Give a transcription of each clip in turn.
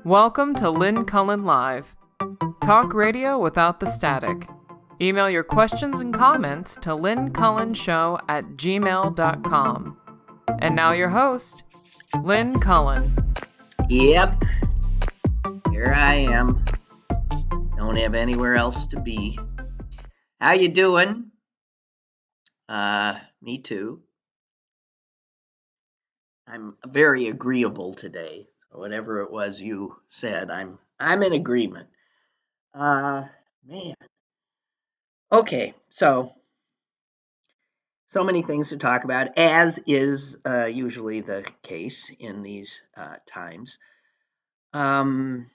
Welcome to Lynn Cullen Live. Talk radio without the static. Email your questions and comments to lynncullenshow@gmail.com. And now your host, Lynn Cullen. Yep, here I am. Don't have anywhere else to be. How you doing? Me too. I'm very agreeable today. Whatever it was you said, I'm in agreement. Man. Okay, so many things to talk about, as is usually the case in these times. I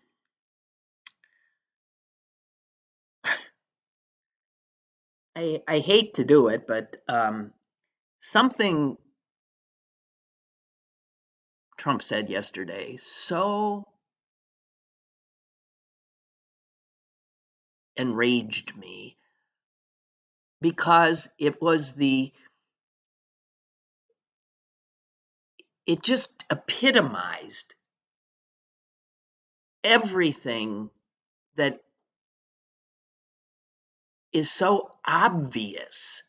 hate to do it, but something Trump said yesterday so enraged me, because it just epitomized everything that is so obvious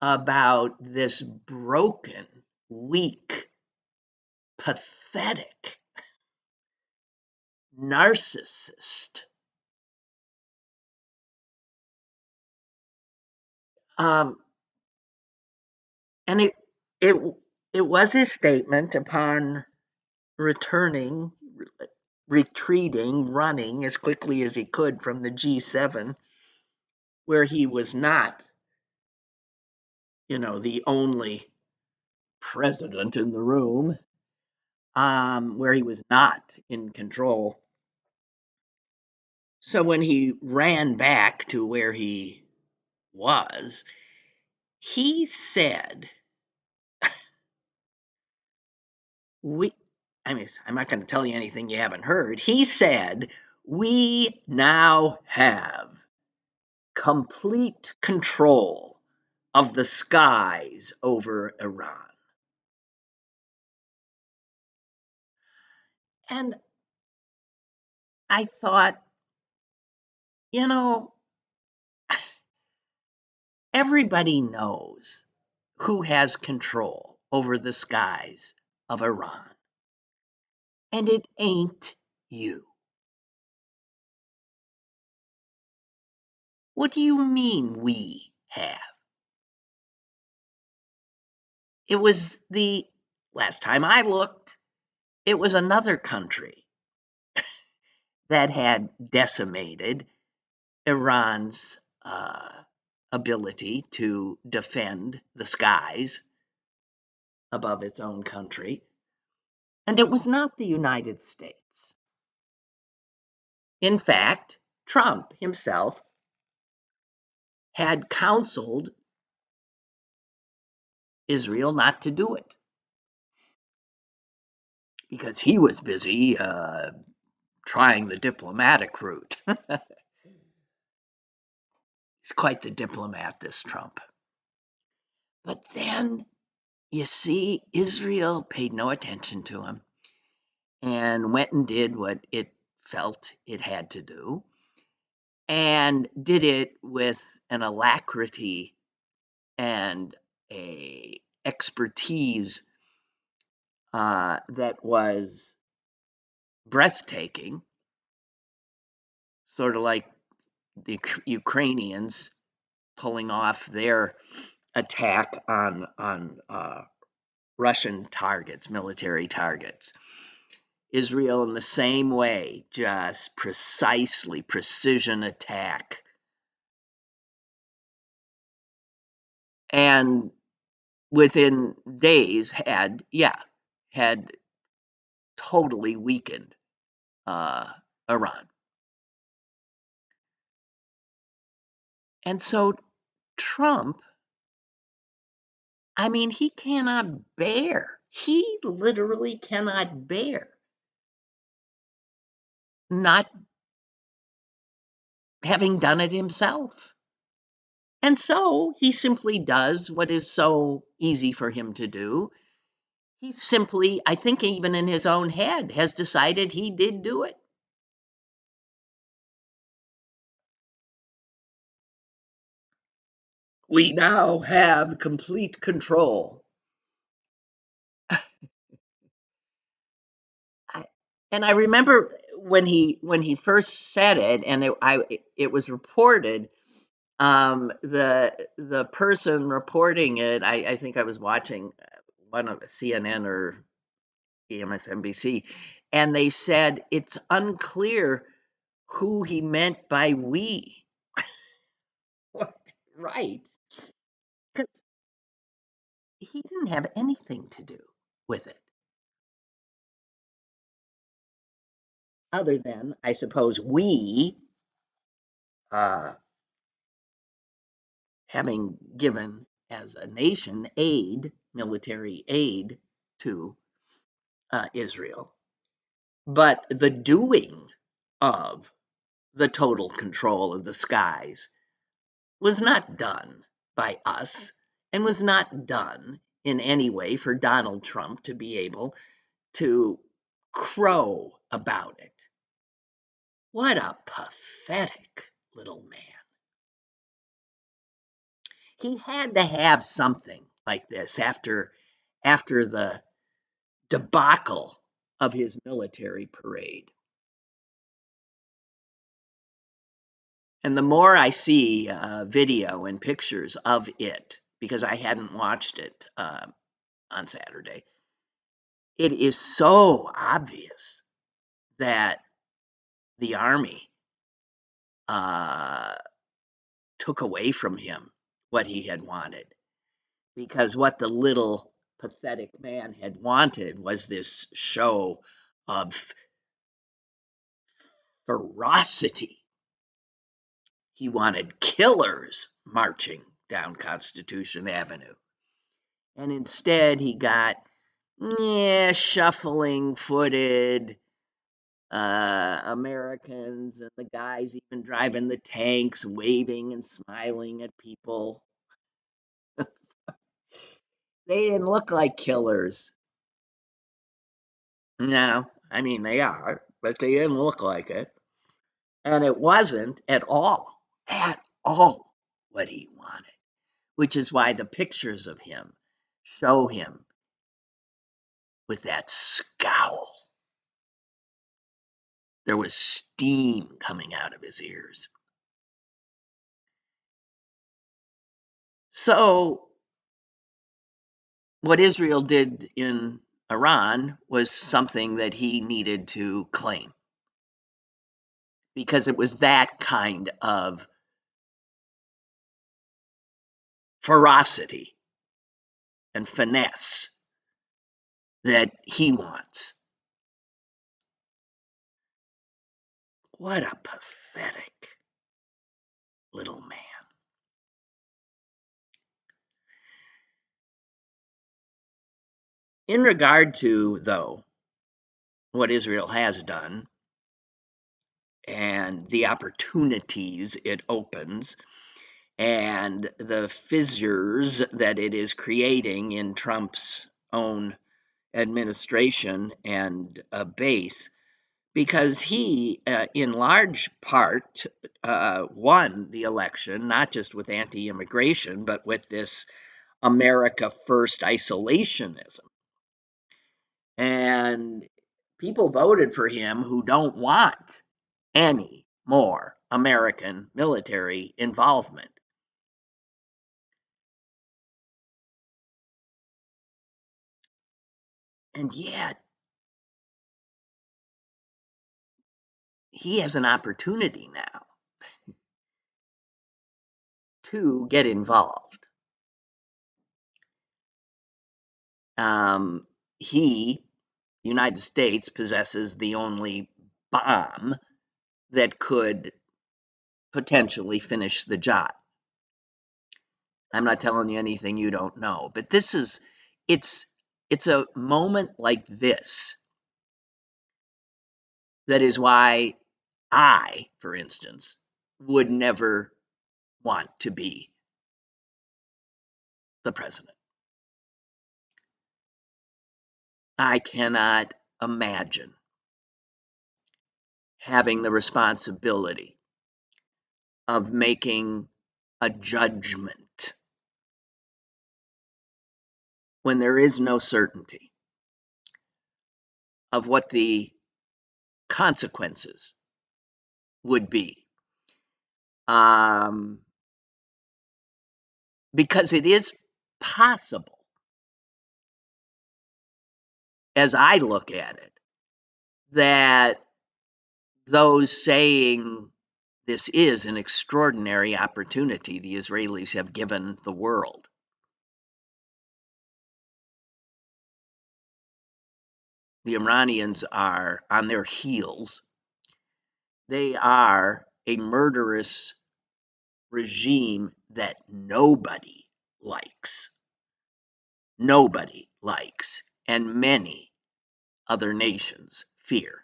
about this broken, weak, pathetic narcissist. And it was his statement upon retreating, running as quickly as he could from the G7, where he was not, the only president in the room, where he was not in control. So when he ran back to where he was, he said, I'm not going to tell you anything you haven't heard. He said, we now have complete control of the skies over Iran. And I thought, everybody knows who has control over the skies of Iran. And it ain't you. What do you mean we have? It was last time I looked, it was another country that had decimated Iran's ability to defend the skies above its own country. And it was not the United States. In fact, Trump himself had counseled Israel not to do it, because he was busy trying the diplomatic route. He's quite the diplomat, this Trump. But then, you see, Israel paid no attention to him and went and did what it felt it had to do, and did it with an alacrity and a expertise that was breathtaking, sort of like the Ukrainians pulling off their attack on Russian targets, military targets. Israel, in the same way, just precision attack. And within days had totally weakened Iran. And so Trump, he cannot bear, he literally cannot bear not having done it himself. And so he simply does what is so easy for him to do. He simply, I think even in his own head, has decided he did do it. We now have complete control. I, and I remember when he first said it, and it was reported. The person reporting it, I think I was watching one of CNN or MSNBC, and they said it's unclear who he meant by we. What? Right? Because he didn't have anything to do with it, other than, I suppose, we uh, having given as a nation aid, military aid to Israel, but the doing of the total control of the skies was not done by us and was not done in any way for Donald Trump to be able to crow about it. What a pathetic little man. He had to have something like this after the debacle of his military parade. And the more I see video and pictures of it, because I hadn't watched it on Saturday, it is so obvious that the Army uh, took away from him what he had wanted. Because what the little pathetic man had wanted was this show of ferocity. He wanted killers marching down Constitution Avenue. And instead, he got shuffling footed Americans, and the guys even driving the tanks, waving and smiling at people. They didn't look like killers. No, I mean, they are, but they didn't look like it. And it wasn't at all what he wanted, which is why the pictures of him show him with that scowl. There was steam coming out of his ears. So, what Israel did in Iran was something that he needed to claim, because it was that kind of ferocity and finesse that he wants. What a pathetic little man. In regard to, though, what Israel has done and the opportunities it opens and the fissures that it is creating in Trump's own administration and base, because he, in large part, won the election, not just with anti immigration, but with this America First isolationism. And people voted for him who don't want any more American military involvement. And yet, he has an opportunity now to get involved. He, the United States, possesses the only bomb that could potentially finish the job. I'm not telling you anything you don't know, but it's a moment like this that is why I, for instance, would never want to be the president. I cannot imagine having the responsibility of making a judgment when there is no certainty of what the consequences would be. Because it is possible, as I look at it, that those saying this is an extraordinary opportunity the Israelis have given the world, the Iranians are on their heels. They are a murderous regime that nobody likes. Nobody likes, and many other nations fear.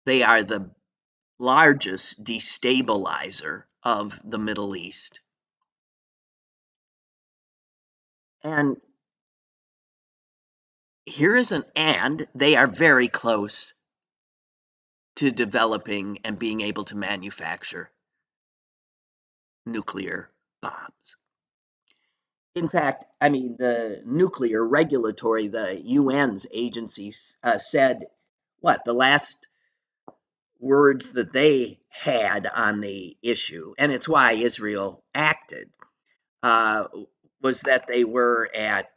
They are the largest destabilizer of the Middle East. And they are very close to developing and being able to manufacture nuclear bombs. In fact, I mean, the nuclear regulatory, the UN's agencies said, the last words that they had on the issue, and it's why Israel acted, was that they were at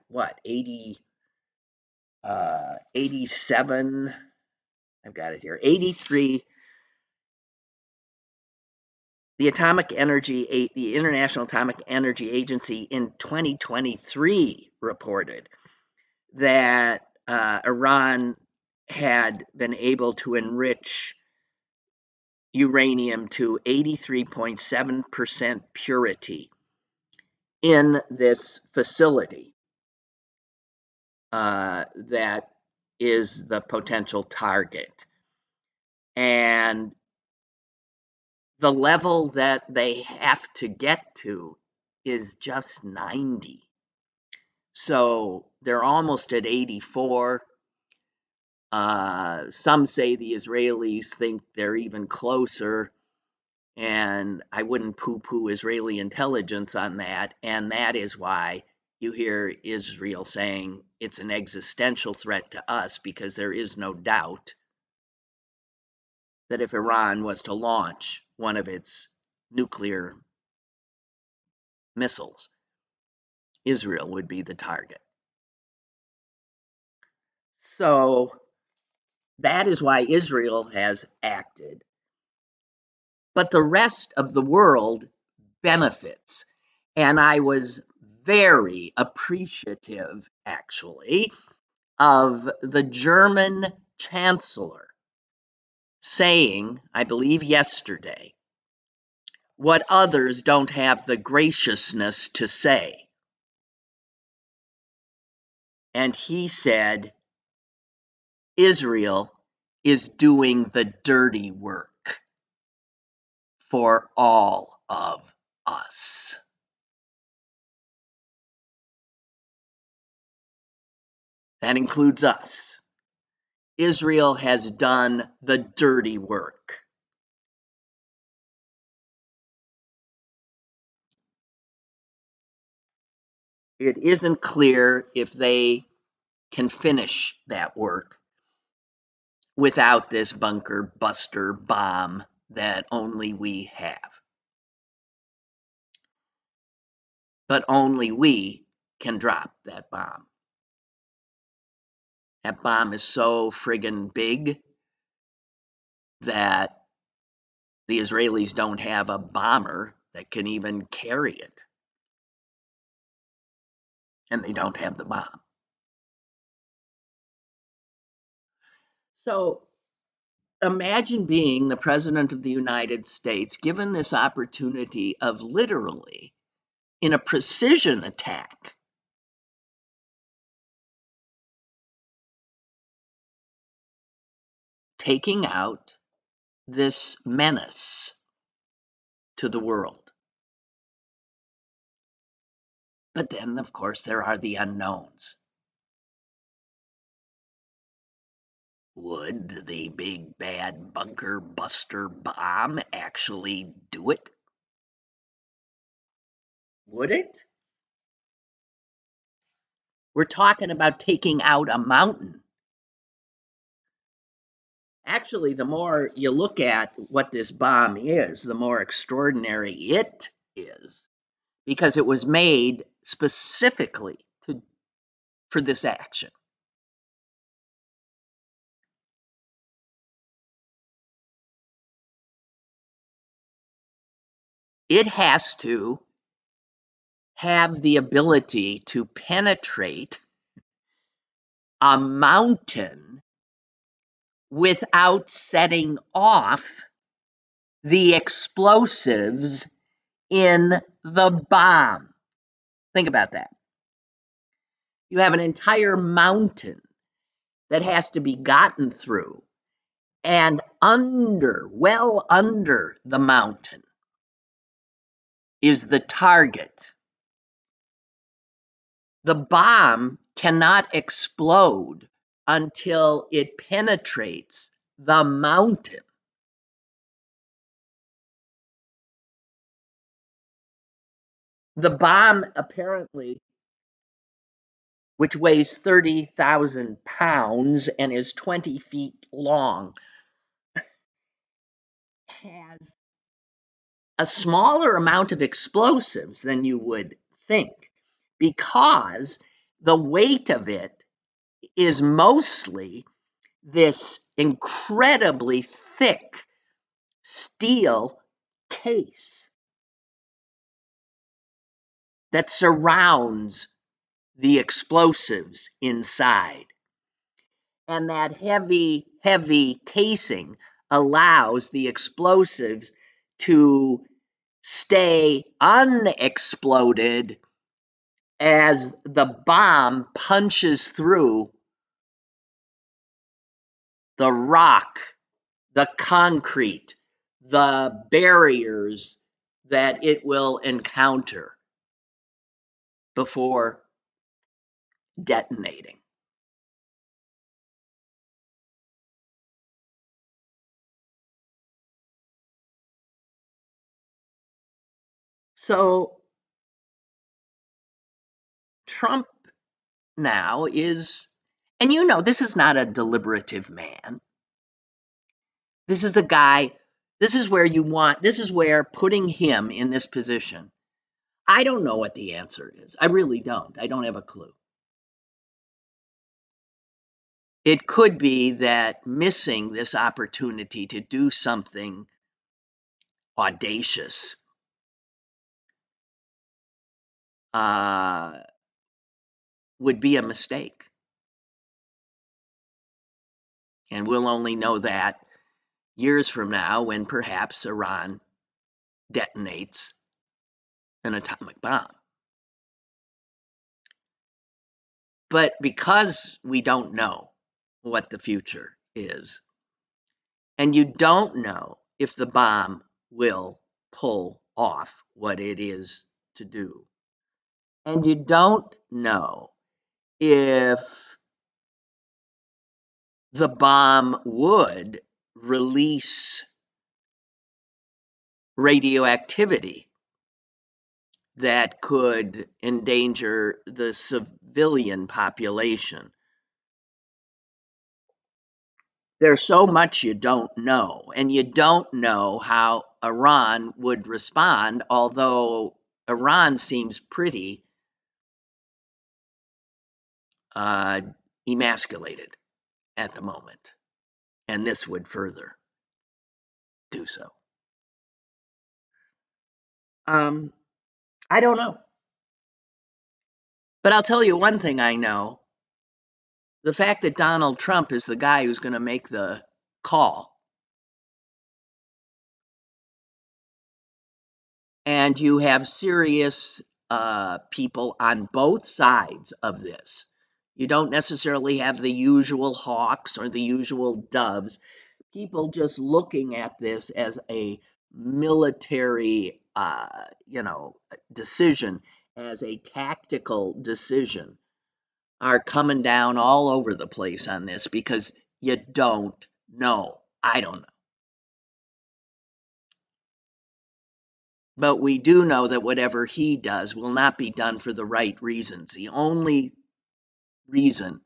87, I've got it here, 83. The International Atomic Energy Agency in 2023 reported that Iran had been able to enrich uranium to 83.7% purity in this facility that is the potential target. And the level that they have to get to is just 90. So they're almost at 84. Some say the Israelis think they're even closer, and I wouldn't poo-poo Israeli intelligence on that, and that is why you hear Israel saying it's an existential threat to us, because there is no doubt that if Iran was to launch one of its nuclear missiles, Israel would be the target. So that is why Israel has acted. But the rest of the world benefits. And I was very appreciative, actually, of the German chancellor saying, I believe yesterday, what others don't have the graciousness to say. And he said, Israel is doing the dirty work for all of us. That includes us. Israel has done the dirty work. It isn't clear if they can finish that work without this bunker buster bomb that only we have. But only we can drop that bomb. That bomb is so friggin' big that the Israelis don't have a bomber that can even carry it. And they don't have the bomb. So imagine being the President of the United States, given this opportunity of literally, in a precision attack, taking out this menace to the world. But then, of course, there are the unknowns. would the big bad bunker buster bomb actually do it? Would it? We're talking about taking out a mountain. Actually, the more you look at what this bomb is, the more extraordinary it is, because it was made specifically for this action. It has to have the ability to penetrate a mountain without setting off the explosives in the bomb. Think about that. You have an entire mountain that has to be gotten through, and well under the mountain is the target. The bomb cannot explode until it penetrates the mountain. The bomb, apparently, which weighs 30,000 pounds and is 20 feet long, has a smaller amount of explosives than you would think, because the weight of it is mostly this incredibly thick steel case that surrounds the explosives inside. And that heavy casing allows the explosives to stay unexploded as the bomb punches through the rock, the concrete, the barriers that it will encounter before detonating. So Trump now is, and you know, this is not a deliberative man. This is a guy, this is where putting him in this position, I don't know what the answer is. I really don't. I don't have a clue. It could be that missing this opportunity to do something audacious would be a mistake. And we'll only know that years from now when perhaps Iran detonates an atomic bomb. But because we don't know what the future is, and you don't know if the bomb will pull off what it is to do, and you don't know if the bomb would release radioactivity that could endanger the civilian population. There's so much you don't know, and you don't know how Iran would respond, although Iran seems pretty emasculated at the moment, and this would further do so. I don't know. But I'll tell you one thing I know. The fact that Donald Trump is the guy who's going to make the call, and you have serious people on both sides of this. You don't necessarily have the usual hawks or the usual doves. People just looking at this as a military, decision, as a tactical decision, are coming down all over the place on this, because You don't know. I don't know. But we do know that whatever he does will not be done for the right reasons. The only reason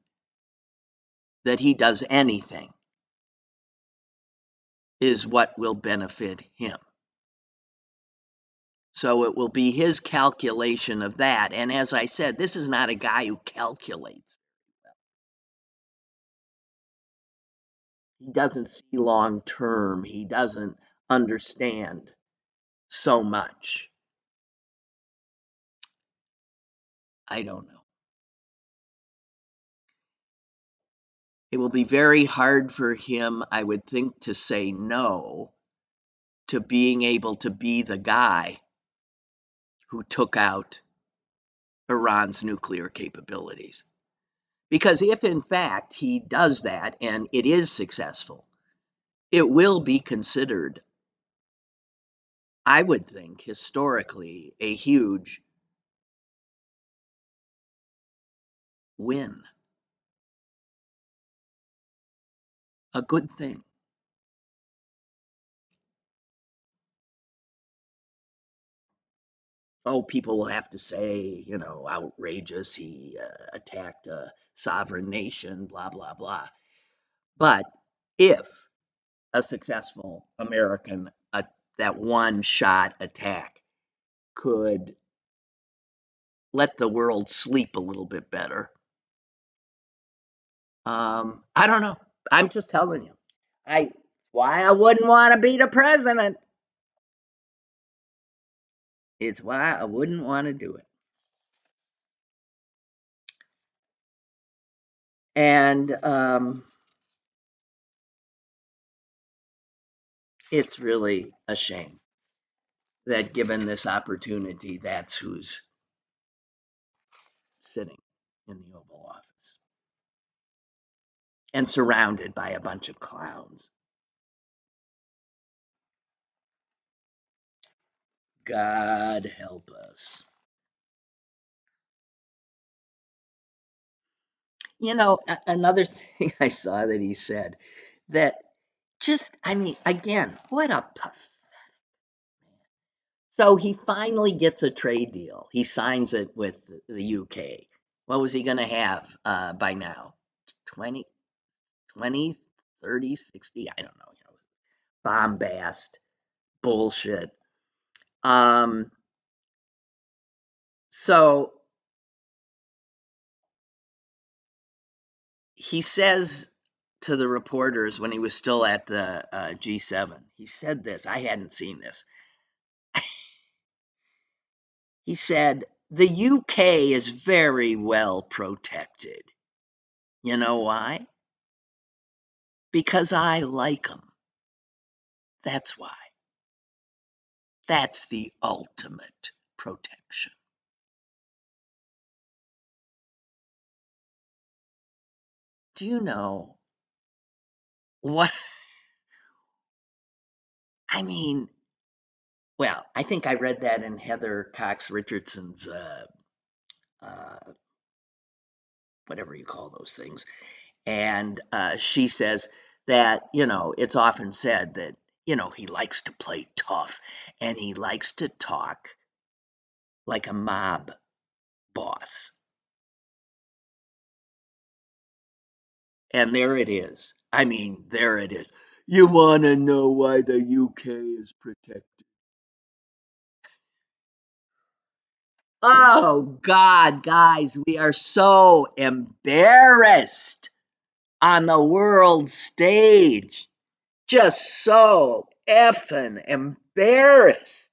that he does anything is what will benefit him. So it will be his calculation of that. And as I said, this is not a guy who calculates. He doesn't see long term. He doesn't understand so much. I don't know. It will be very hard for him, I would think, to say no to being able to be the guy who took out Iran's nuclear capabilities. Because if in fact he does that and it is successful, it will be considered, I would think, historically, a huge win, a good thing. Oh, people will have to say, outrageous, he attacked a sovereign nation, blah, blah, blah. But if a successful American, that one shot attack could let the world sleep a little bit better, I don't know. I'm just telling you. Why I wouldn't want to be the president. It's why I wouldn't want to do it. And it's really a shame that given this opportunity, that's who's sitting in the Oval Office and surrounded by a bunch of clowns. God help us. Another thing I saw that he said that again, what a So he finally gets a trade deal. He signs it with the UK. What was he going to have by now? 20, 20, 30, 60? I don't know. Bombast, bullshit. So he says to the reporters when he was still at the G7, he said this. I hadn't seen this. He said, the UK is very well protected. You know why? Because I like them. That's why. That's the ultimate protection. Do you know what? I mean, well, I think I read that in Heather Cox Richardson's, whatever you call those things. And she says that, it's often said that, he likes to play tough and he likes to talk like a mob boss. And there it is. I mean, there it is. You want to know why the UK is protected? Oh, God, guys, we are so embarrassed on the world stage. Just so effing embarrassed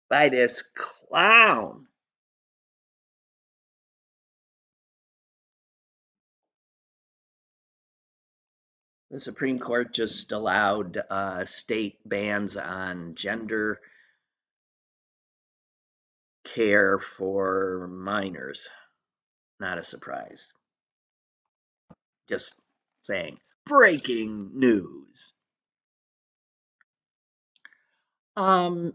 by this clown. The Supreme Court just allowed state bans on gender care for minors. Not a surprise. Just saying. Breaking news. Um,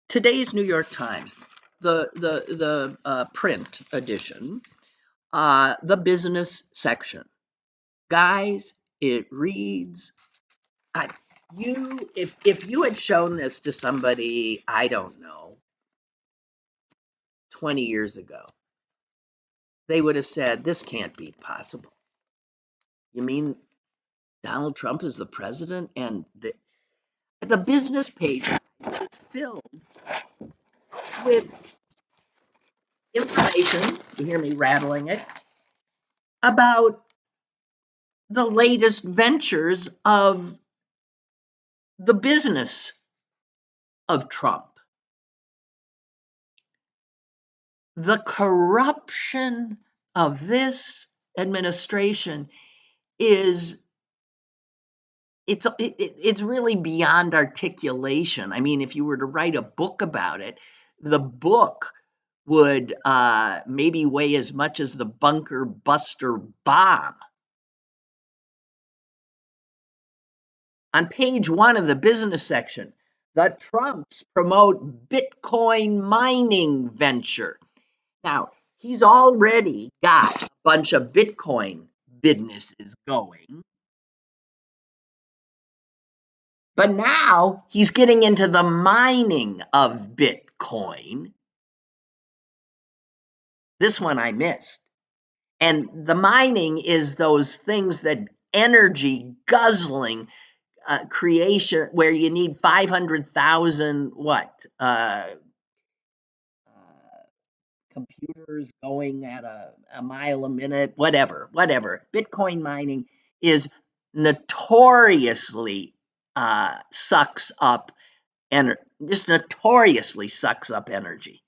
Today's New York Times, the print edition, the business section. Guys, it reads, if you had shown this to somebody, I don't know, 20 years ago, they would have said, this can't be possible. You mean Donald Trump is the president? And the business page is filled with information, you hear me rattling it, about the latest ventures of the business of Trump. The corruption of this administration is it's really beyond articulation. I mean, if you were to write a book about it, the book would maybe weigh as much as the bunker buster bomb. On page 1 of the business section, the Trumps promote Bitcoin mining venture. Now, he's already got a bunch of Bitcoin businesses going. But now he's getting into the mining of Bitcoin. This one I missed. And the mining is those things that energy guzzling creation where you need 500,000 computers going at a mile a minute, whatever. Bitcoin mining is notoriously sucks up energy, just notoriously sucks up energy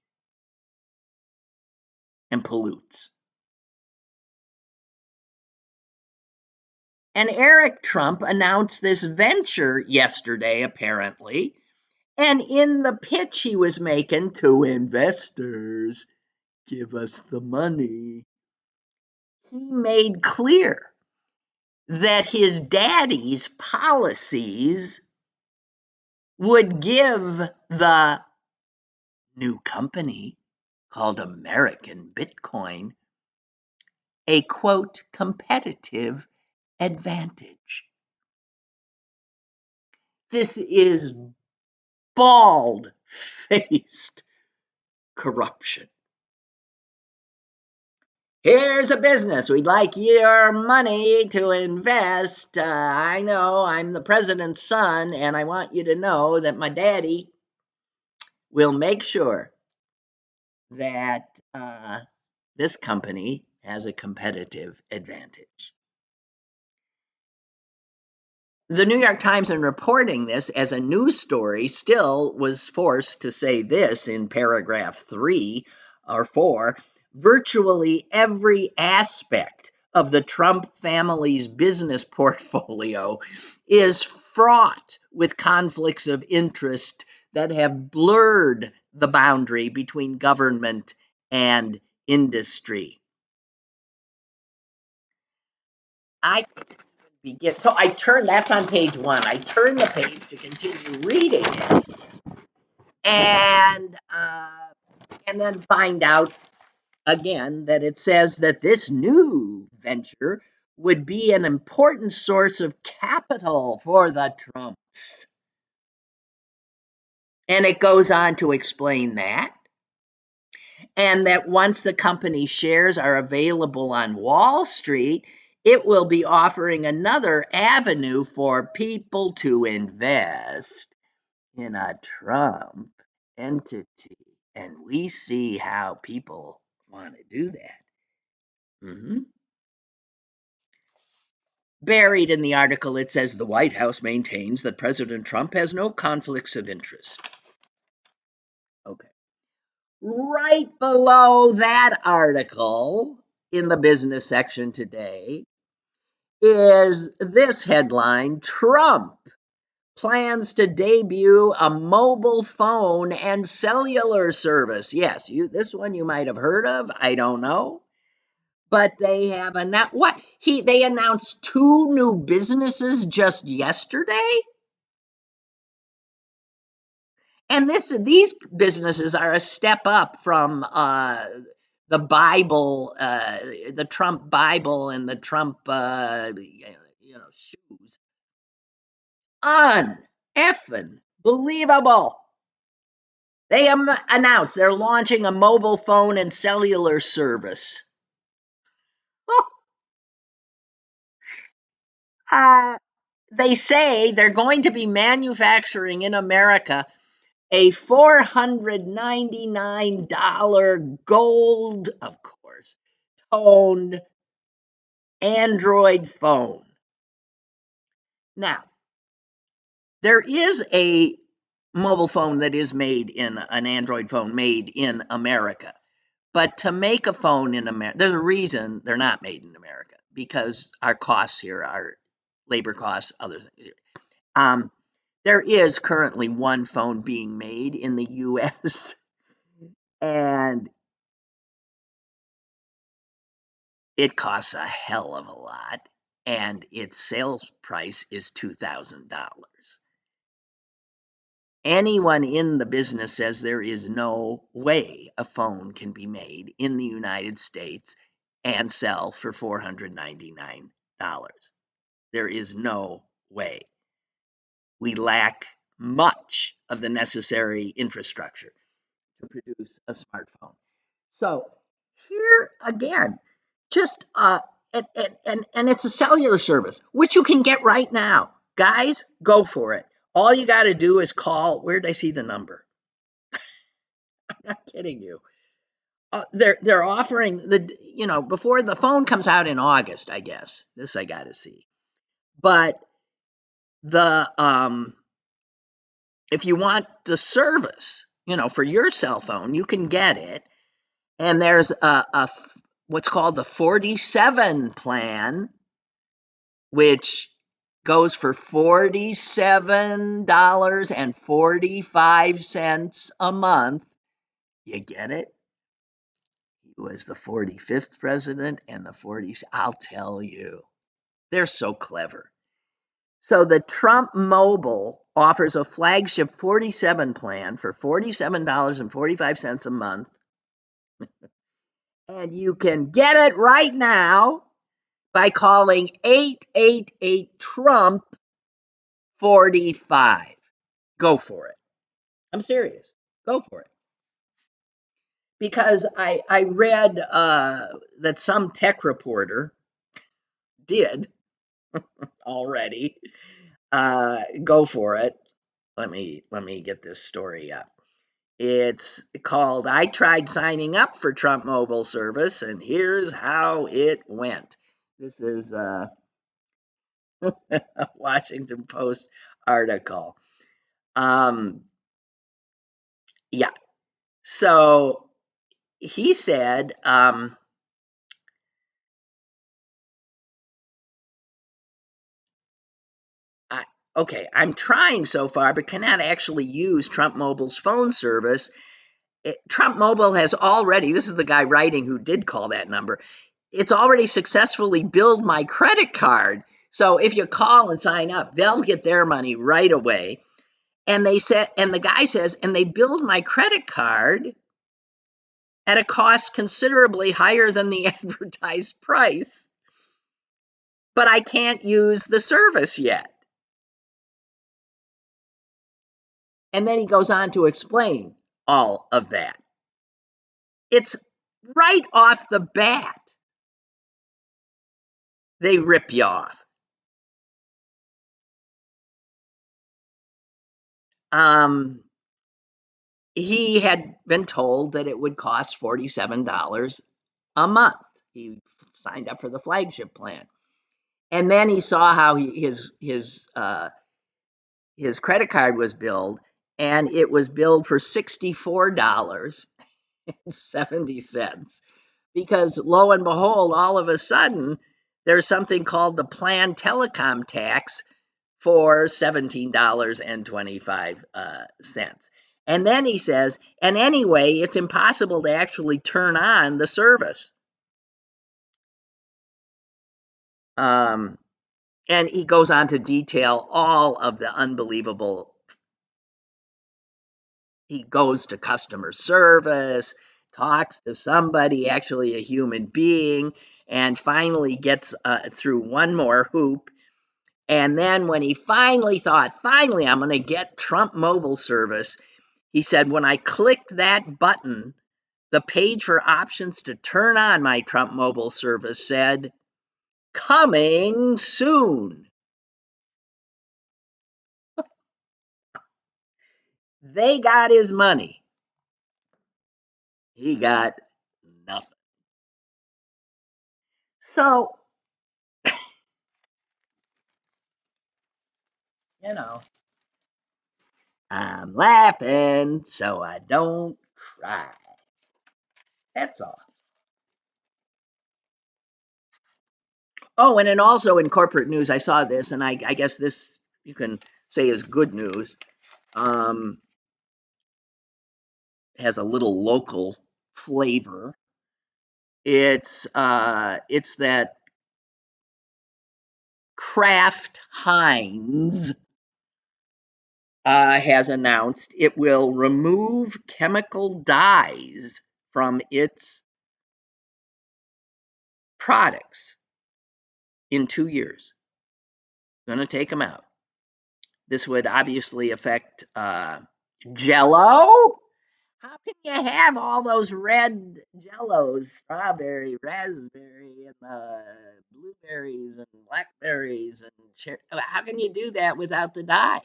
and pollutes. And Eric Trump announced this venture yesterday, apparently. And in the pitch he was making to investors, give us the money, he made clear that his daddy's policies would give the new company called American Bitcoin a, quote, competitive advantage. This is bald-faced corruption. Here's a business. We'd like your money to invest. I know I'm the president's son, and I want you to know that my daddy will make sure that this company has a competitive advantage. The New York Times, in reporting this as a news story, still was forced to say this in paragraph 3 or 4. Virtually every aspect of the Trump family's business portfolio is fraught with conflicts of interest that have blurred the boundary between government and industry. So I turn, that's on page 1. I turn the page to continue reading it, and then find out again that it says that this new venture would be an important source of capital for the Trumps. And it goes on to explain that. And that once the company's shares are available on Wall Street, it will be offering another avenue for people to invest in a Trump entity. And we see how people want to do that. Buried in the article, it says the White House maintains that President Trump has no conflicts of interest. Okay. Right below that article in the business section today is this headline: Trump plans to debut a mobile phone and cellular service. Yes, this one you might have heard of. I don't know. But they have announced they announced 2 new businesses just yesterday. And these businesses are a step up from the Bible, the Trump Bible, and the Trump shoes. Uneffing believable. They announced they're launching a mobile phone and cellular service. They say they're going to be manufacturing in America a $499 gold, of course, toned Android phone. Now, there is a mobile phone that is made in an Android phone made in America. But to make a phone in America, there's a reason they're not made in America, because our costs here are labor costs, other things. There is currently one phone being made in the US, and it costs a hell of a lot, and its sales price is $2,000. Anyone in the business says there is no way a phone can be made in the United States and sell for $499. There is no way. We lack much of the necessary infrastructure to produce a smartphone. So here again, just and it's a cellular service, which you can get right now. Guys, go for it. All you got to do is call. Where did I see the number? I'm not kidding you. They're offering before the phone comes out in August, I guess. This I got to see. But the if you want the service, for your cell phone, you can get it. And there's what's called the 47 plan, which goes for $47.45 a month. You get it? He was the 45th president and the 40s. I'll tell you, they're so clever. So the Trump Mobile offers a flagship 47 plan for $47.45 a month. And you can get it right now by calling 888-TRUMP-45. Go for it. I'm serious. Go for it. Because I read that some tech reporter did already go for it. Let me get this story up. It's called "I Tried Signing Up for Trump Mobile Service, and Here's How It Went." This is a Washington Post article. Yeah. So he said, okay, I'm trying so far, but cannot actually use Trump Mobile's phone service. Trump Mobile has already, this is the guy writing who did call that number, it's already successfully billed my credit card. So if you call and sign up, they'll get their money right away. And the guy says, and they billed my credit card at a cost considerably higher than the advertised price, but I can't use the service yet. And then he goes on to explain all of that. It's right off the bat. They rip you off. He had been told that it would cost $47 a month. He signed up for the flagship plan. And then he saw how his credit card was billed, and it was billed for $64.70, because lo and behold, all of a sudden, there's something called the planned telecom tax for $17.25. And then he says, and anyway, it's impossible to actually turn on the service. And he goes on to detail all of the unbelievable he goes to customer service, talks to somebody, actually a human being, and finally gets through one more hoop. And then when he finally thought, finally, I'm going to get Trump mobile service, he said, when I clicked that button, the page for options to turn on my Trump mobile service said, coming soon. They got his money. He got nothing. So, you know, I'm laughing so I don't cry. That's all. Oh, and then also in corporate news, I saw this, and I guess this you can say is good news. Has a little local flavor. It's that Kraft Heinz has announced it will remove chemical dyes from its products in 2 years. Going to take them out. This would obviously affect Jello. How can you have all those red Jellos, strawberry, raspberry, and blueberries and blackberries and cherry? How can you do that without the dye?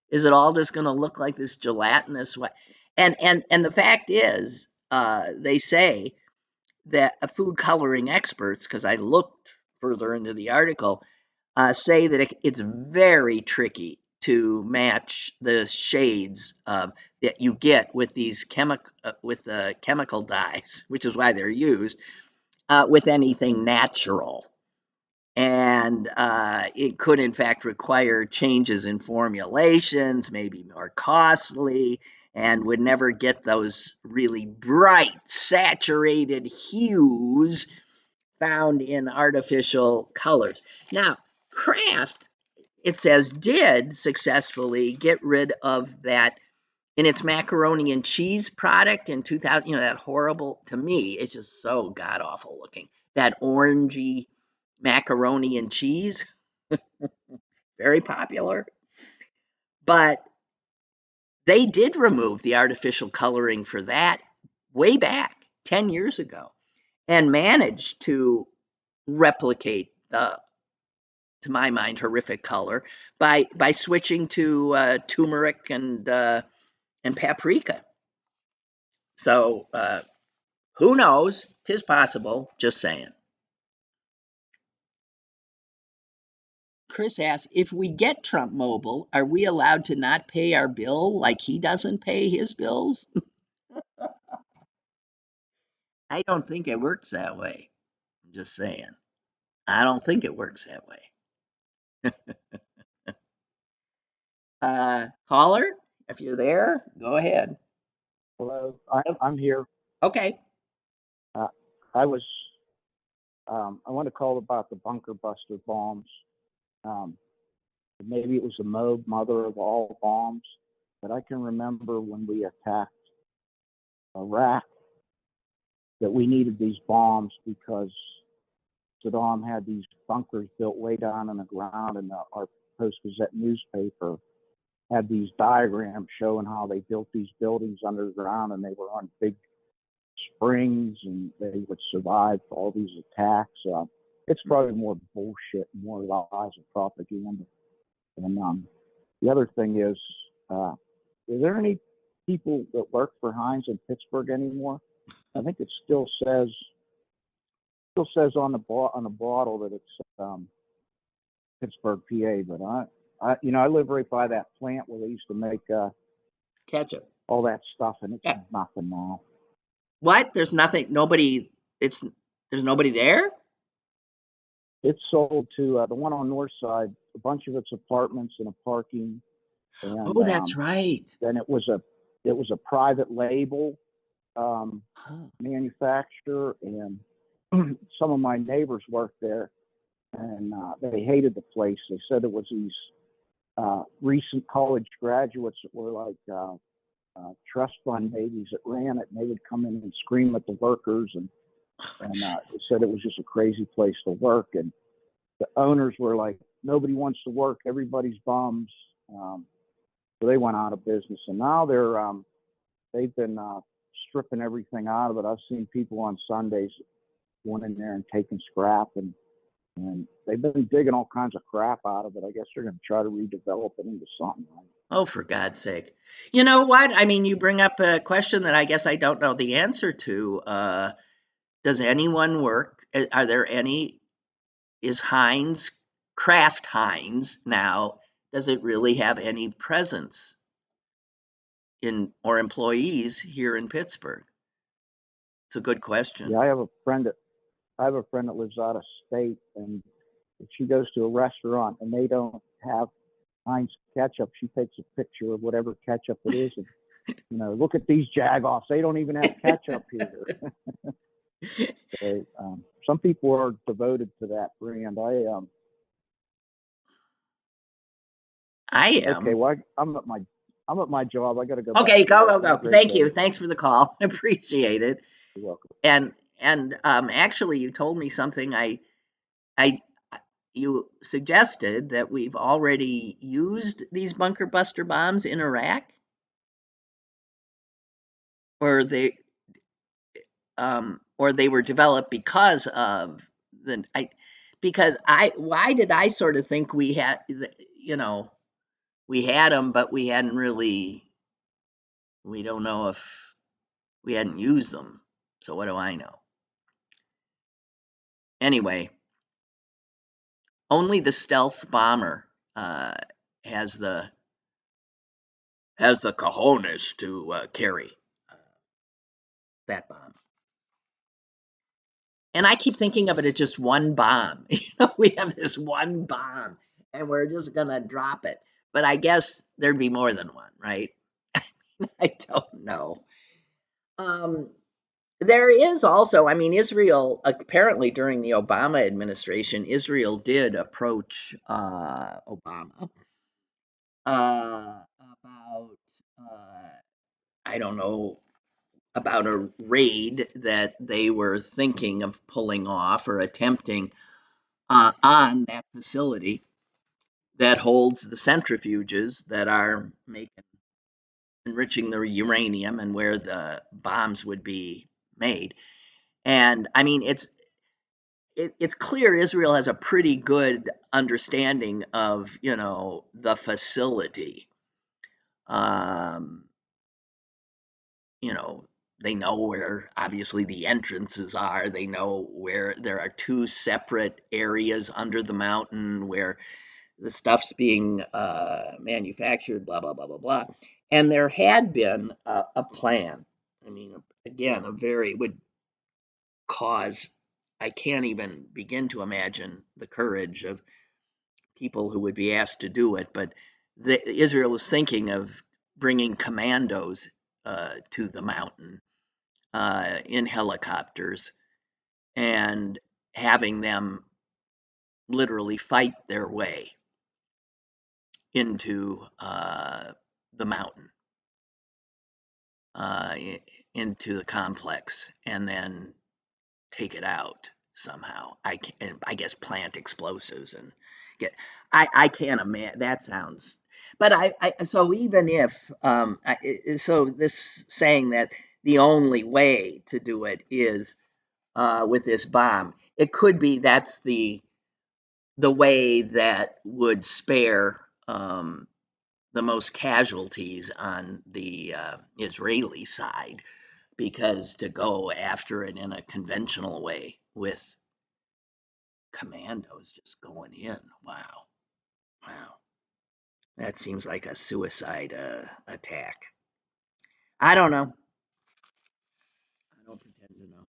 Is it all just going to look like this gelatinous way? And the fact is, they say that food coloring experts, because I looked further into the article, say that it's very tricky to match the shades that you get with these chemical dyes, which is why they're used, with anything natural. And it could, in fact, require changes in formulations, maybe more costly, and would never get those really bright, saturated hues found in artificial colors. Now, Kraft, it says, did successfully get rid of that in its macaroni and cheese product in 2000. That horrible, to me, it's just so god awful looking. That orangey macaroni and cheese, very popular. But they did remove the artificial coloring for that way back 10 years ago and managed to replicate the, to my mind, horrific color by switching to turmeric and paprika. So who knows? 'Tis possible. Just saying. Chris asks, if we get Trump Mobile, are we allowed to not pay our bill like he doesn't pay his bills? I don't think it works that way. I'm just saying. I don't think it works that way. Caller, if you're there, go ahead. Hello, I'm here. Okay. Uh, I want to call about the bunker buster bombs. Um, Maybe it was the mother of all bombs, but I can remember when we attacked Iraq that we needed these bombs because Saddam had these bunkers built way down in the ground, and our Post-Gazette newspaper had these diagrams showing how they built these buildings underground, and they were on big springs, and they would survive all these attacks. It's probably more bullshit, more lies and propaganda. And the other thing is there any people that work for Heinz in Pittsburgh anymore? I think it still says on the bottle that it's Pittsburgh, PA. But I live right by that plant where they used to make Ketchup. all that stuff, and it's Yeah. nothing now. What? There's nothing. Nobody. There's nobody there. It's sold to the one on North Side. A bunch of it's apartments and a parking. And, Oh, that's right. Then it was a private label manufacturer, and some of my neighbors worked there, and they hated the place. They said it was these recent college graduates that were like trust fund babies that ran it, and they would come in and scream at the workers, and they said it was just a crazy place to work. And the owners were like, nobody wants to work, everybody's bums. So they went out of business, and now they've been stripping everything out of it. I've seen people on Sundays going in there and taking scrap, and they've been digging all kinds of crap out of it. I guess they're going to try to redevelop it into something. Oh, for God's sake. You know what? I mean, you bring up a question that I guess I don't know the answer to. Does anyone work? Are there any? Is Heinz, Kraft Heinz now, does it really have any presence in or employees here in Pittsburgh? It's a good question. Yeah, I have a friend that lives out of state, and if she goes to a restaurant and they don't have Heinz ketchup, she takes a picture of whatever ketchup it is, and look at these jagoffs. They don't even have ketchup here. So, some people are devoted to that brand. I am. Okay, well, I'm at my job. I got to go. Okay, back to go. Thank you. Thanks for the call. Appreciate it. You're welcome. And actually, you told me something. You suggested that we've already used these bunker buster bombs in Iraq, or they were developed because of why did I sort of think we had them, but we hadn't really. We don't know if we hadn't used them. So what do I know? Anyway, only the stealth bomber has the cojones to carry that bomb. And I keep thinking of it as just one bomb. We have this one bomb, and we're just gonna drop it. But I guess there'd be more than one, right? I don't know. There is also, I mean, Israel, apparently during the Obama administration, Israel did approach Obama about, I don't know, about a raid that they were thinking of pulling off or attempting on that facility that holds the centrifuges that are enriching the uranium and where the bombs would be made. And I mean, it's clear Israel has a pretty good understanding of the facility. They know where obviously the entrances are. They know where there are two separate areas under the mountain where the stuff's being manufactured, blah, blah, blah, blah, blah. And there had been a plan. I mean, again, would cause, I can't even begin to imagine the courage of people who would be asked to do it, but Israel was thinking of bringing commandos to the mountain in helicopters and having them literally fight their way into the mountain, into the complex, and then take it out somehow. I guess plant explosives and get. I can't imagine. That sounds. But so even if so this saying that the only way to do it is with this bomb, it could be that's the way that would spare the most casualties on the Israeli side, because to go after it in a conventional way with commandos just going in, wow, that seems like a suicide attack. I don't know. I don't pretend to know.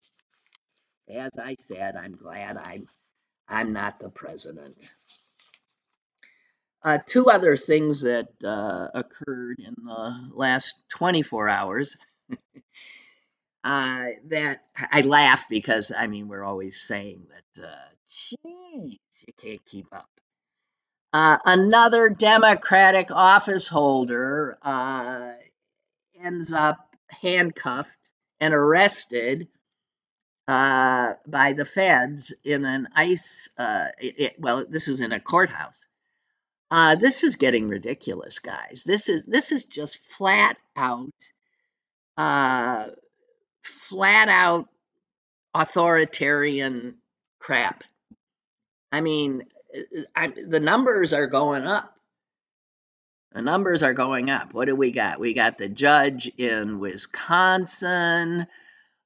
As I said, I'm glad I'm not the president. Two other things that occurred in the last 24 hours that I laugh because, I mean, we're always saying that, geez, you can't keep up. Another Democratic office holder ends up handcuffed and arrested by the feds in an well, this is in a courthouse. This is getting ridiculous, guys. This is just flat out authoritarian crap. I mean, the numbers are going up. The numbers are going up. What do we got? We got the judge in Wisconsin.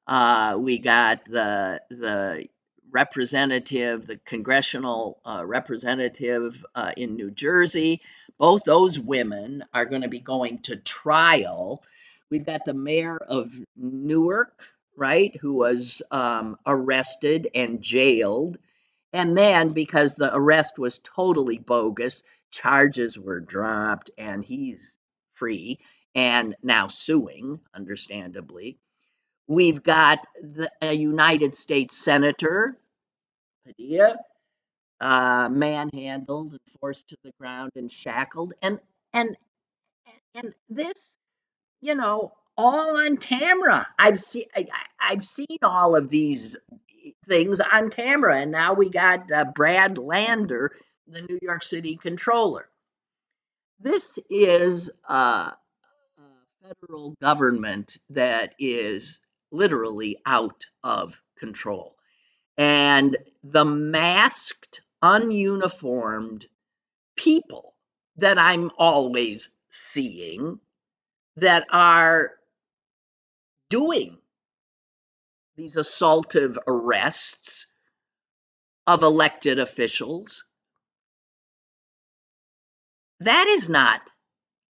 We got the representative, the congressional representative in New Jersey. Both those women are going to be going to trial. We've got the mayor of Newark, right, who was arrested and jailed. And then, because the arrest was totally bogus, charges were dropped and he's free and now suing, understandably. We've got a United States Senator, Padilla, manhandled and forced to the ground and shackled. And this, all on camera. I've seen all of these things on camera, and now we got Brad Lander, the New York City controller. This is a federal government that is literally out of control. And the masked, ununiformed people that I'm always seeing that are doing these assaultive arrests of elected officials, that is not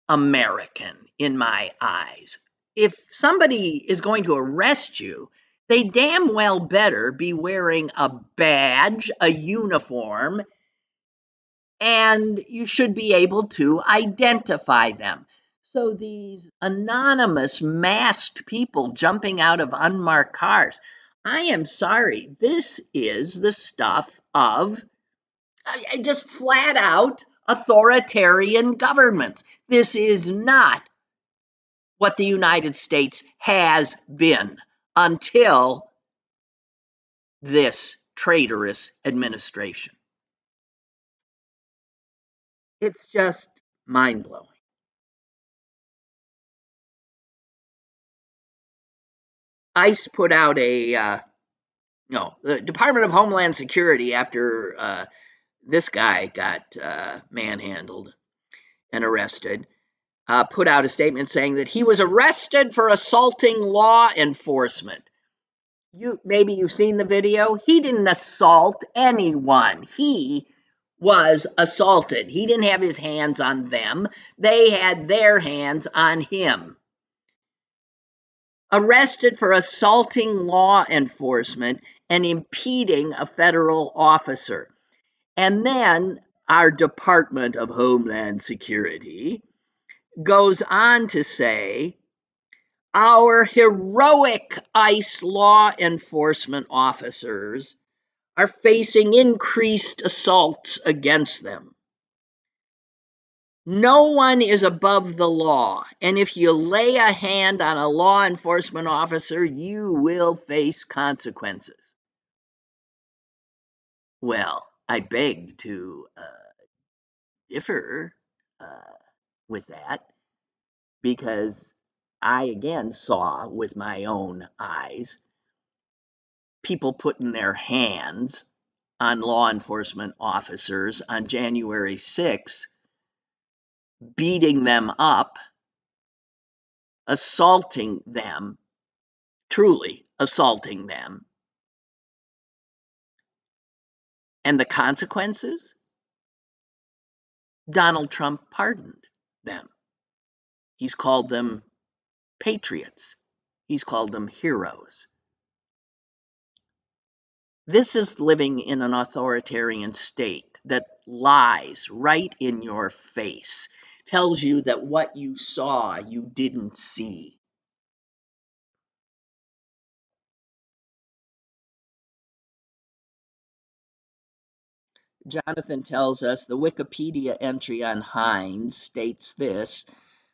American in my eyes. If somebody is going to arrest you, they damn well better be wearing a badge, a uniform, and you should be able to identify them. So these anonymous masked people jumping out of unmarked cars, I am sorry, this is the stuff of just flat out authoritarian governments. This is not what the United States has been until this traitorous administration. It's just mind-blowing. ICE put out the Department of Homeland Security, after this guy got manhandled and arrested, put out a statement saying that he was arrested for assaulting law enforcement. Maybe you've seen the video. He didn't assault anyone. He was assaulted. He didn't have his hands on them. They had their hands on him. Arrested for assaulting law enforcement and impeding a federal officer. And then our Department of Homeland Security goes on to say, our heroic ICE law enforcement officers are facing increased assaults against them. No one is above the law, and if you lay a hand on a law enforcement officer, you will face consequences. Well, I beg to differ with that, because I again saw with my own eyes people putting their hands on law enforcement officers on January 6th, beating them up, assaulting them, truly assaulting them. And the consequences? Donald Trump pardoned them. He's called them patriots. He's called them heroes. This is living in an authoritarian state that lies right in your face, tells you that what you saw you didn't see. Jonathan tells us the Wikipedia entry on Hines states this: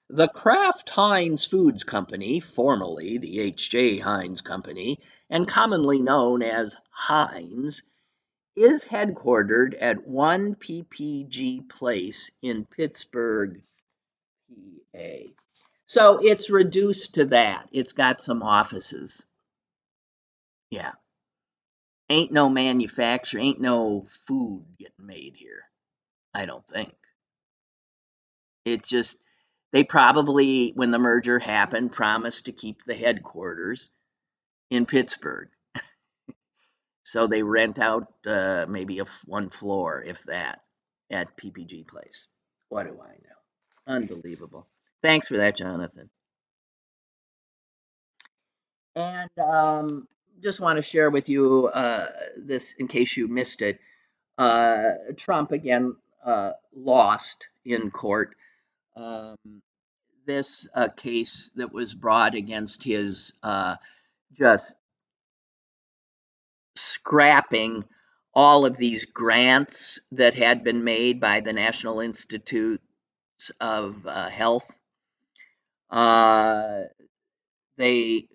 The Kraft Heinz Foods Company, formerly the H.J. Heinz Company, and commonly known as Heinz, is headquartered at 1 PPG Place in Pittsburgh, PA. So it's reduced to that. It's got some offices. Yeah. Ain't no manufacture, ain't no food getting made here, I don't think. It just, they probably, when the merger happened, promised to keep the headquarters in Pittsburgh. So they rent out maybe one floor, if that, at PPG Place. What do I know? Unbelievable. Thanks for that, Jonathan. And just want to share with you this in case you missed it. Trump again lost in court. This case that was brought against his just scrapping all of these grants that had been made by the National Institutes of Health. They,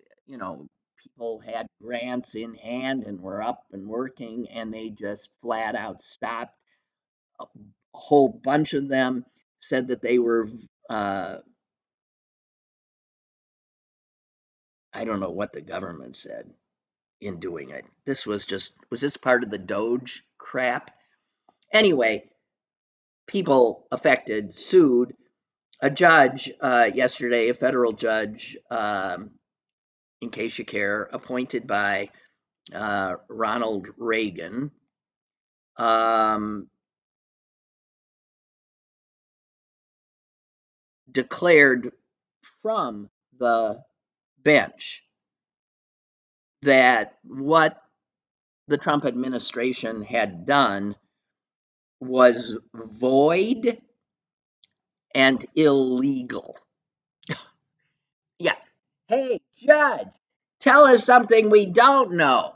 people had grants in hand and were up and working, and they just flat out stopped. A whole bunch of them said that they were, I don't know what the government said in doing it. This was this part of the Doge crap? Anyway, people affected sued. A judge yesterday, a federal judge, in case you care, appointed by Ronald Reagan, declared from the bench that what the Trump administration had done was void and illegal. Yeah. Hey, judge, tell us something we don't know.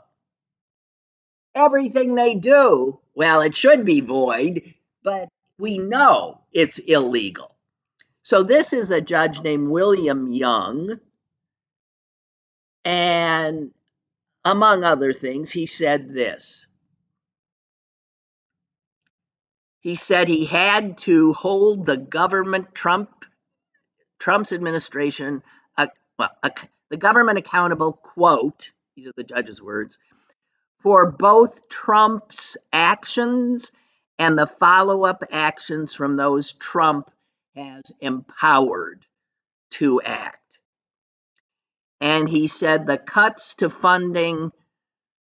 Everything they do, well, it should be void, but we know it's illegal. So this is a judge named William Young, and among other things, he said this. He said he had to hold the government, Trump's administration, the government accountable, quote, these are the judge's words, for both Trump's actions and the follow-up actions from those Trump has empowered to act. And he said the cuts to funding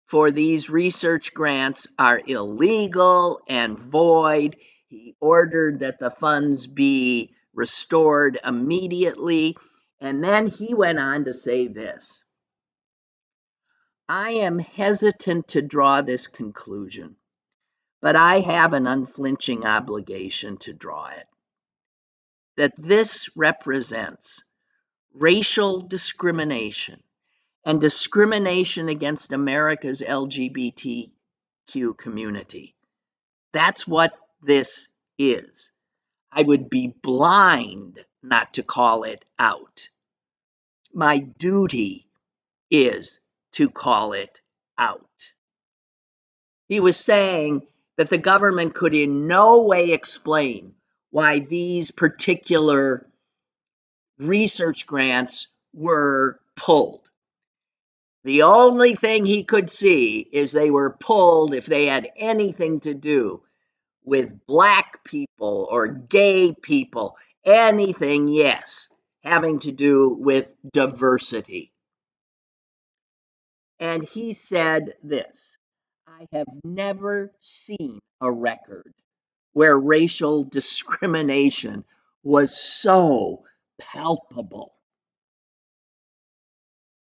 for these research grants are illegal and void. He ordered that the funds be restored immediately. And then he went on to say this. I am hesitant to draw this conclusion, but I have an unflinching obligation to draw it. That this represents racial discrimination and discrimination against America's LGBTQ community. That's what this is. I would be blind not to call it out. My duty is to call it out. He was saying that the government could in no way explain why these particular research grants were pulled. The only thing he could see is they were pulled if they had anything to do with Black people or gay people, anything, yes, having to do with diversity. And he said this, I have never seen a record where racial discrimination was so palpable.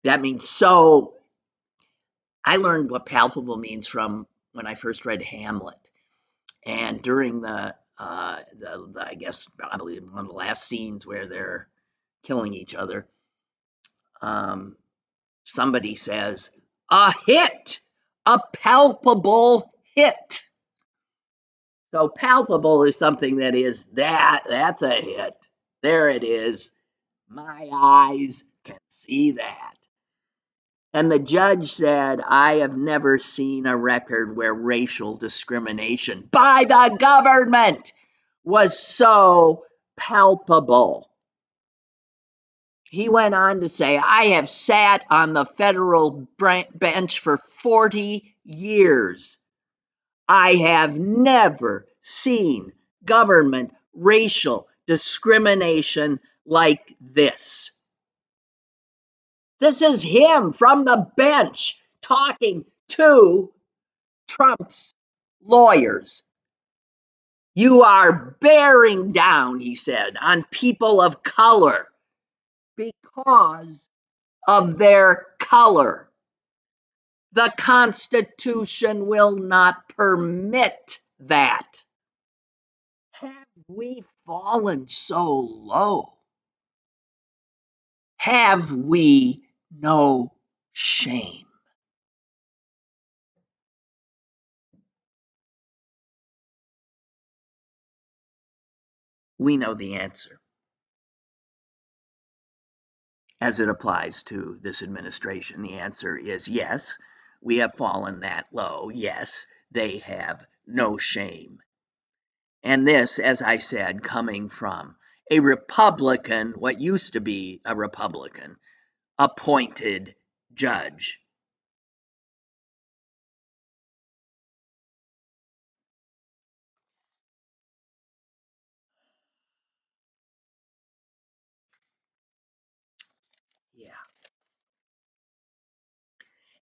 That means so. I learned what palpable means from when I first read Hamlet. And during the I guess probably one of the last scenes where they're killing each other, somebody says, a hit, a palpable hit. So palpable is something that is that's a hit. There it is. My eyes can see that. And the judge said, I have never seen a record where racial discrimination by the government was so palpable. He went on to say, I have sat on the federal bench for 40 years. I have never seen government racial discrimination like this. This is him from the bench talking to Trump's lawyers. You are bearing down, he said, on people of color because of their color. The Constitution will not permit that. Have we fallen so low? Have we no shame? We know the answer as it applies to this administration. The answer is yes, we have fallen that low. Yes, they have no shame. And this, as I said, coming from a Republican, what used to be a Republican, appointed judge. Yeah.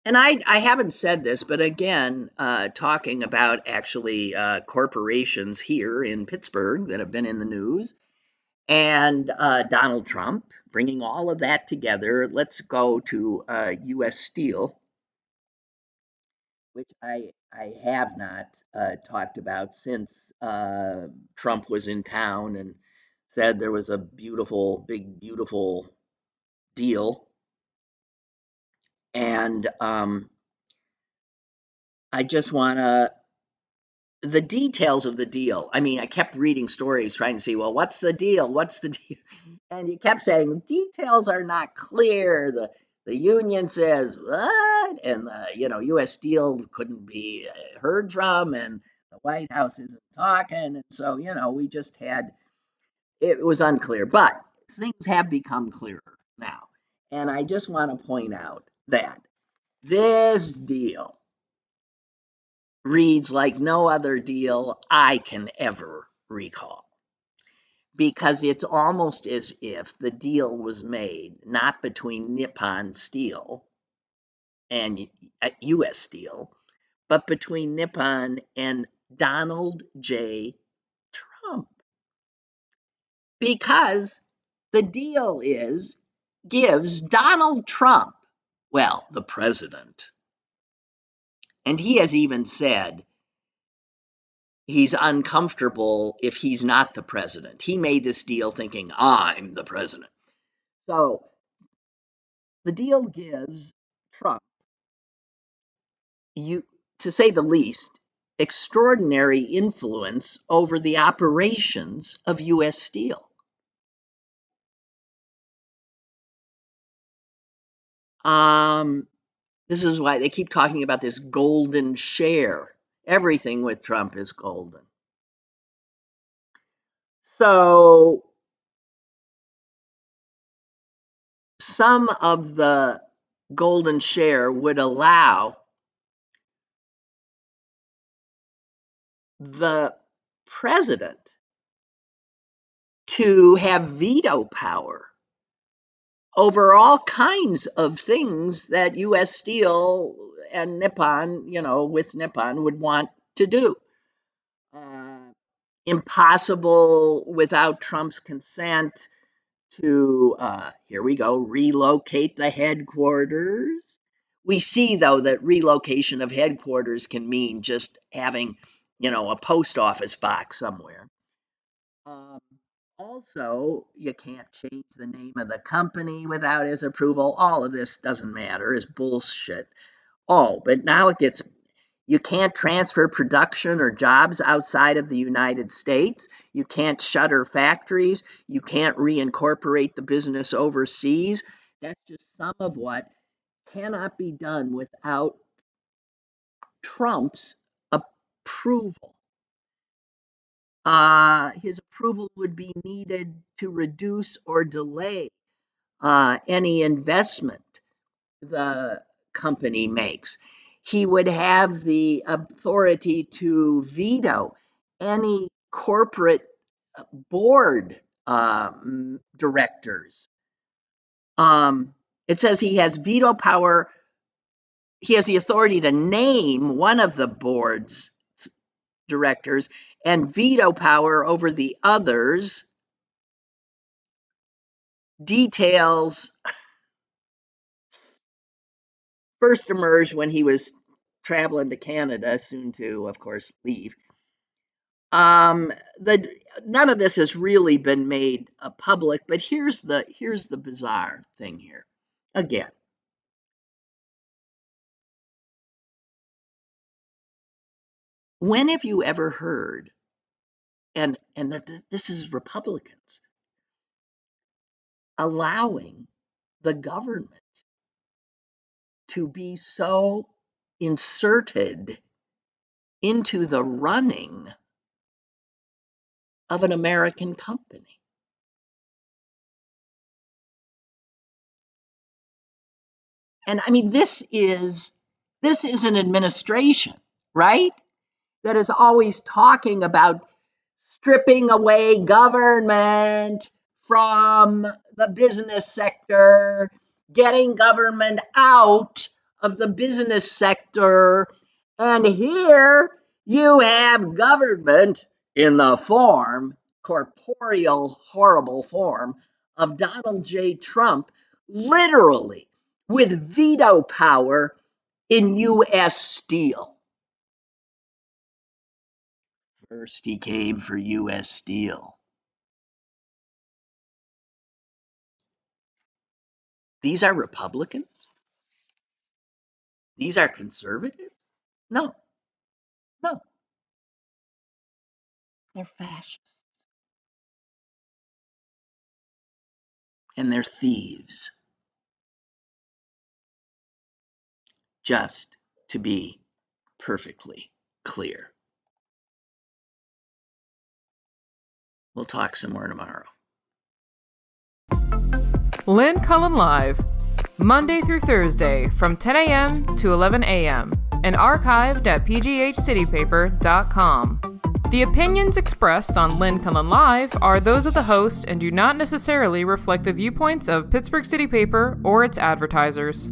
And I haven't said this, but again, talking about actually corporations here in Pittsburgh that have been in the news, and Donald Trump, bringing all of that together, let's go to U.S. Steel, which I have not talked about since Trump was in town and said there was a beautiful, big, beautiful deal. And I just want to, the details of the deal. I mean, I kept reading stories trying to see, well, what's the deal? What's the deal? And you kept saying details are not clear. The union says what, and the U.S. Steel couldn't be heard from, and the White House isn't talking, and so we just had, it was unclear, but things have become clearer now, and I just want to point out that this deal reads like no other deal I can ever recall, because it's almost as if the deal was made not between Nippon Steel and U.S. Steel, but between Nippon and Donald J. Trump. Because the deal gives Donald Trump, well, the president, and he has even said he's uncomfortable if he's not the president. He made this deal thinking, I'm the president. So the deal gives Trump, to say the least, extraordinary influence over the operations of U.S. Steel. This is why they keep talking about this golden share. Everything with Trump is golden. So some of the golden share would allow the president to have veto power over all kinds of things that U.S. Steel and Nippon, with Nippon, would want to do. Impossible without Trump's consent to, here we go, relocate the headquarters. We see, though, that relocation of headquarters can mean just having, a post office box somewhere. Also, you can't change the name of the company without his approval. All of this doesn't matter, is bullshit. Oh, but now it gets, You can't transfer production or jobs outside of the United States. You can't shutter factories. You can't reincorporate the business overseas. That's just some of what cannot be done without Trump's approval. His approval would be needed to reduce or delay any investment the company makes. He would have the authority to veto any corporate board directors. It says he has veto power. He has the authority to name one of the board's directors and veto power over the others. Details first emerged when he was traveling to Canada, soon to, of course, leave. None of this has really been made public, but here's the bizarre thing here. Again, when have you ever heard, and that this is Republicans allowing the government to be so inserted into the running of an American company? And I mean, this is an administration, right, that is always talking about stripping away government from the business sector, getting government out of the business sector. And here you have government in the corporeal, horrible form of Donald J. Trump, literally with veto power in U.S. Steel. First, he came for U.S. Steel. These are Republicans? These are conservatives? No. They're fascists. And they're thieves. Just to be perfectly clear. We'll talk some more tomorrow. Lynn Cullen Live, Monday through Thursday from 10 a.m. to 11 a.m. and archived at pghcitypaper.com. The opinions expressed on Lynn Cullen Live are those of the host and do not necessarily reflect the viewpoints of Pittsburgh City Paper or its advertisers.